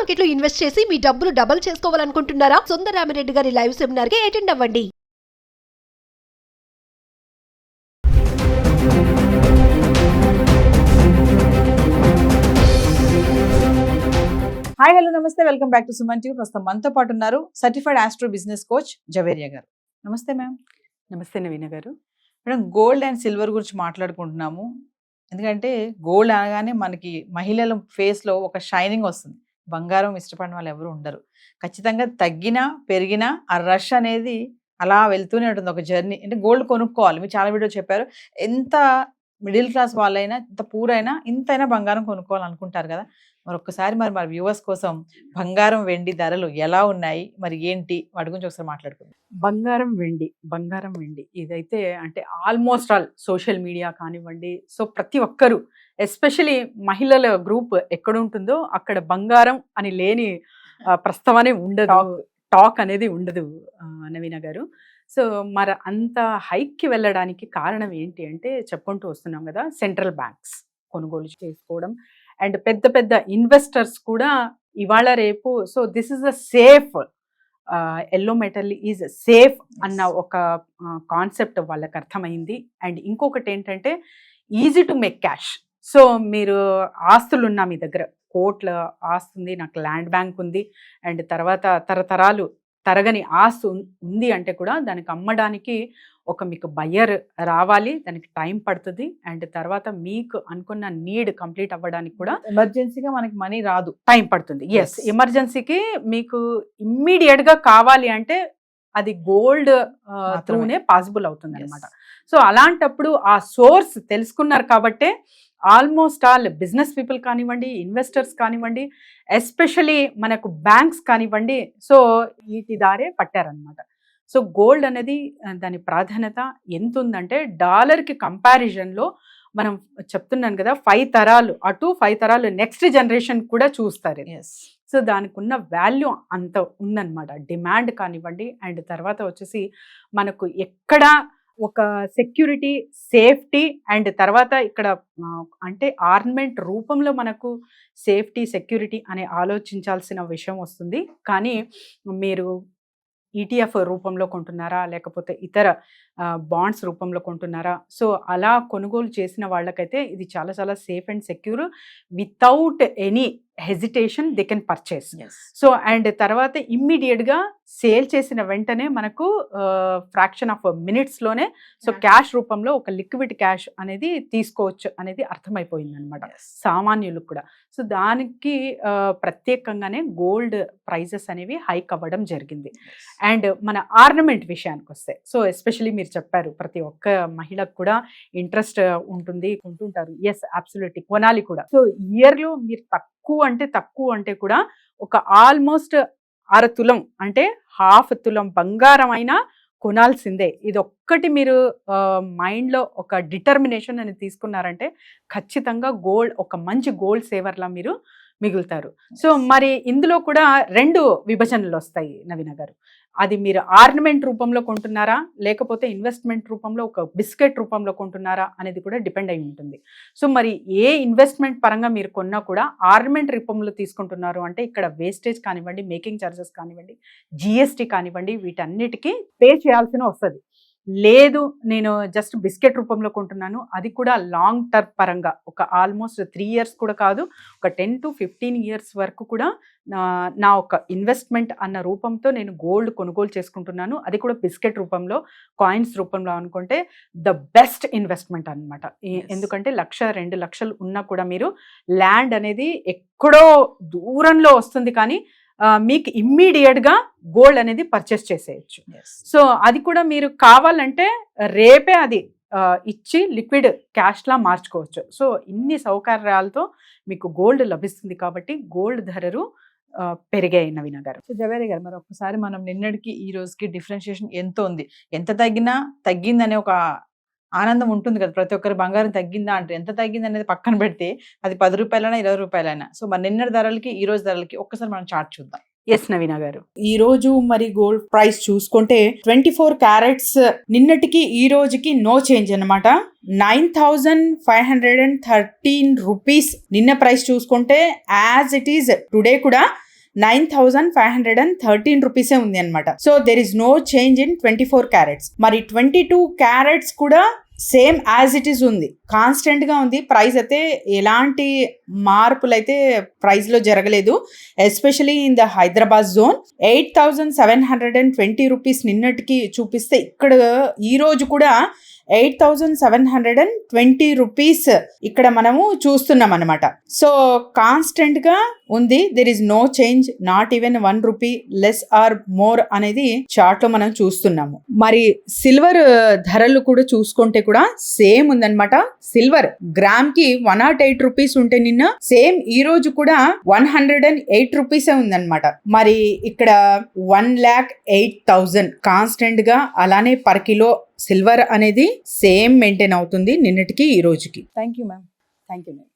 Market లో invest చేసి మీ డబ్బులు డబుల్ చేసుకోవాలనుకుంటున్నారా? సుందరరామిరెడ్డి గారి లైవ్ సెమినార్ కి అటెండ్ అవ్వండి. హాయ్ హలో నమస్తే, welcome back to Suman TV. ప్రస్తుతం మనతో పాటు ఉన్నారు certified astro business coach Javeria గారు. నమస్తే మ్యామ్. నమస్తే నవీన గారు. మేడం, గోల్డ్ అండ్ సిల్వర్ గురించి మాట్లాడుకుంటున్నాము. ఎందుకంటే గోల్డ్ అనగానే మనకి మహిళల ఫేస్లో ఒక షైనింగ్ వస్తుంది. బంగారం ఇష్టపడిన వాళ్ళు ఎవరు ఉండరు. ఖచ్చితంగా తగ్గినా పెరిగినా ఆ రష్ అనేది అలా వెళ్తూనే ఉంటుంది, ఒక జర్నీ. అంటే గోల్డ్ కొనుక్కోవాలి. మీరు చాలా వీడియో చెప్పారు, ఎంత మిడిల్ క్లాస్ వాళ్ళైనా, ఎంత పూర్ అయినా, ఇంతైనా బంగారం కొనుక్కోవాలనుకుంటారు కదా. మరి ఒక్కసారి మరి వ్యూవర్స్ కోసం బంగారం వెండి ధరలు ఎలా ఉన్నాయి, మరి ఏంటి, వాటి గురించి ఒకసారి మాట్లాడుకుందాం. బంగారం వెండి ఇదైతే అంటే ఆల్మోస్ట్ ఆల్ సోషల్ మీడియా కానివ్వండి, సో ప్రతి ఒక్కరు ఎస్పెషలీ మహిళల గ్రూప్ ఎక్కడ ఉంటుందో అక్కడ బంగారం అని లేని ప్రస్తావనే ఉండదు, టాక్ అనేది ఉండదు నవీన గారు. సో మరి అంత హైక్కి వెళ్ళడానికి కారణం ఏంటి అంటే చెప్పుకుంటూ వస్తున్నాం కదా, సెంట్రల్ బ్యాంక్స్ కొనుగోలు చేసుకోవడం అండ్ పెద్ద పెద్ద ఇన్వెస్టర్స్ కూడా ఇవాళ రేపు so this is a safe yellow metal is safe అన్న ఒక కాన్సెప్ట్ వాళ్ళకి అర్థమైంది. అండ్ ఇంకొకటి ఏంటంటే easy to make cash. So మీరు ఆస్తులు ఉన్నా, మీ దగ్గర కోట్ల ఆస్తుంది, నాకు ల్యాండ్ బ్యాంక్ ఉంది, అండ్ తర్వాత తరతరాలు తరగని ఆస్తి ఉంది అంటే కూడా దానికి అమ్మడానికి ఒక మీకు బయ్యర్ రావాలి, దానికి టైం పడుతుంది. అండ్ తర్వాత మీకు అనుకున్న నీడ్ కంప్లీట్ అవ్వడానికి కూడా ఎమర్జెన్సీగా మనకి మనీ రాదు, టైం పడుతుంది. ఎస్, ఎమర్జెన్సీకి మీకు ఇమ్మీడియట్ గా కావాలి అంటే అది గోల్డ్ త్రూనే పాసిబుల్ అవుతుంది అనమాట. సో అలాంటప్పుడు ఆ సోర్స్ తెలుసుకున్నారు కాబట్టే ఆల్మోస్ట్ ఆల్ బిజినెస్ పీపుల్ కానివ్వండి, ఇన్వెస్టర్స్ కానివ్వండి, ఎస్పెషలీ మనకు బ్యాంక్స్ కానివ్వండి, సో వీటి దారే పట్టారనమాట. సో గోల్డ్ అనేది దాని ప్రాధాన్యత ఎంత ఉందంటే డాలర్కి కంపారిజన్లో మనం చెప్తున్నాను కదా, 5 తరాలు అటు 5 తరాలు నెక్స్ట్ జనరేషన్ కూడా చూస్తారు. సో దానికి ఉన్న వాల్యూ అంత ఉందన్నమాట. డిమాండ్ కానివ్వండి, అండ్ తర్వాత వచ్చేసి మనకు ఎక్కడ ఒక సెక్యూరిటీ, సేఫ్టీ, అండ్ తర్వాత ఇక్కడ అంటే ఆర్నమెంట్ రూపంలో మనకు సేఫ్టీ, సెక్యూరిటీ అనే ఆలోచించాల్సిన విషయం వస్తుంది. కానీ మీరు ఈటీఎఫ్ రూపంలో కొంటున్నారా, లేకపోతే ఇతర బాండ్స్ రూపంలో కొంటున్నారా, సో అలా కొనుగోలు చేసిన వాళ్ళకైతే ఇది చాలా చాలా safe and secure. Without any hesitation they can purchase. So and తర్వాత ఇమ్మీడియట్గా సేల్ చేసిన వెంటనే మనకు ఫ్రాక్షన్ ఆఫ్ మినిట్స్లోనే సో క్యాష్ రూపంలో ఒక లిక్విడ్ క్యాష్ అనేది తీసుకోవచ్చు అనేది అర్థమైపోయింది అనమాట సామాన్యులకు కూడా. సో దానికి ప్రత్యేకంగానే గోల్డ్ ప్రైజెస్ అనేవి హైక్ అవ్వడం జరిగింది. అండ్ మన ఆర్నమెంట్ విషయానికి వస్తే, సో ఎస్పెషలీ మీరు చెప్పారు ప్రతి ఒక్క మహిళకు కూడా ఇంట్రెస్ట్ ఉంటుంది, కొంటుంటారు. ఎస్, అబ్సల్యూట్లీ కొనాలి కూడా. సో ఇయర్లో మీరు తక్కువ అంటే కూడా ఒక ఆల్మోస్ట్ 6 తులం అంటే 1/2 తులం బంగారం అయినా కొనాల్సిందే. ఇది ఒక్కటి మీరు మైండ్లో ఒక డిటర్మినేషన్ అని తీసుకున్నారంటే ఖచ్చితంగా గోల్డ్ ఒక మంచి గోల్డ్ సేవర్లా మీరు మిగులుతారు. సో మరి ఇందులో కూడా 2 విభజనలు వస్తాయి నవీన గారు. అది మీరు ఆర్నమెంట్ రూపంలో కొంటున్నారా, లేకపోతే ఇన్వెస్ట్మెంట్ రూపంలో ఒక బిస్కెట్ రూపంలో కొంటున్నారా అనేది కూడా డిపెండ్ అయి ఉంటుంది. సో మరి ఏ ఇన్వెస్ట్మెంట్ పరంగా మీరు కొన్నా కూడా ఆర్నమెంట్ రూపంలో తీసుకుంటున్నారు అంటే ఇక్కడ వేస్టేజ్ కానివ్వండి, మేకింగ్ ఛార్జెస్ కానివ్వండి, జిఎస్టీ కానివ్వండి, వీటన్నిటికీ పే చేయాల్సిన వస్తుంది. లేదు నేను జస్ట్ బిస్కెట్ రూపంలో కొంటున్నాను, అది కూడా లాంగ్ టర్మ్ పరంగా ఒక ఆల్మోస్ట్ 3 years కూడా కాదు, ఒక 10 to 15 years వరకు కూడా నా ఒక ఇన్వెస్ట్మెంట్ అన్న రూపంతో నేను గోల్డ్ కొనుగోలు చేసుకుంటున్నాను. అది కూడా బిస్కెట్ రూపంలో, కాయిన్స్ రూపంలో అనుకుంటే ద బెస్ట్ ఇన్వెస్ట్మెంట్ అనమాట. ఎందుకంటే 1-2 లక్షలు ఉన్నా కూడా మీరు ల్యాండ్ అనేది ఎక్కడో దూరంలో వస్తుంది, కానీ మీకు ఇమ్మీడియట్గా గోల్డ్ అనేది పర్చేస్ చేసేయచ్చు. సో అది కూడా మీరు కావాలంటే రేపే అది ఇచ్చి లిక్విడ్ క్యాష్లా మార్చుకోవచ్చు. సో ఇన్ని సౌకర్యాలతో మీకు గోల్డ్ లభిస్తుంది కాబట్టి గోల్డ్ ధరలు పెరిగాయి నవీన గారు. సో జవేరి గారు, మరి ఒక్కసారి మనం నిన్నటికి ఈ రోజుకి డిఫరెన్షియేషన్ ఎంత ఉంది? ఎంత తగ్గిందనే ఒక ఆనందం ఉంటుంది కదా ప్రతి ఒక్కరు. బంగారం తగ్గిందా అంటే ఎంత తగ్గింది అనేది పక్కన పెడితే అది 10 రూపాయలైనా 20 రూపాయలైనా. సో మరి నిన్నటి ధరలకి ఈ రోజు ధరలకి ఒక్కసారి మనం చార్ట్ చూద్దాం. ఎస్ నవీన గారు, ఈ రోజు మరి గోల్డ్ ప్రైస్ చూసుకుంటే 24 క్యారెట్స్ నిన్నటికి ఈ రోజుకి నో చేంజ్ అనమాట. 9,513 రూపీస్ నిన్న ప్రైస్ చూసుకుంటే యాజ్ ఇట్ ఈజ్ టుడే కూడా 9,513 రూపీసే ఉంది అనమాట. So there is no change in 24 carats. మరి 22 క్యారెట్స్ కూడా సేమ్ యాజ్ ఇట్ ఈస్ ఉంది, కాన్స్టెంట్ గా ఉంది. ప్రైస్ అయితే ఎలాంటి మార్పులు అయితే ప్రైస్ లో జరగలేదు. Especially in the Hyderabad zone 8,720 rupees నిన్నటికి చూపిస్తే, ఇక్కడ ఈ రోజు కూడా 8,720 రూపీస్ ఇక్కడ మనము చూస్తున్నాం అనమాట. సో కాన్స్టెంట్ గా ఉంది, there is no change, not even 1 rupee less or more అనేది చార్ట్ లో మనం చూస్తున్నాము. మరి సిల్వర్ ధరలు కూడా చూసుకుంటే కూడా సేమ్ ఉందన్నమాట. సిల్వర్ గ్రామ్ కి 108 రూపీస్ ఉంటే నిన్న, సేమ్ ఈ రోజు కూడా 108 రూపీసే ఉందన్నమాట. మరి ఇక్కడ 1,08,000 కాన్స్టెంట్ గా అలానే పర్ కిలో సిల్వర్ అనేది సేమ్ మెయింటైన్ అవుతుంది నిన్నటికి ఈ రోజుకి. Thank you ma'am. Thank you ma'am.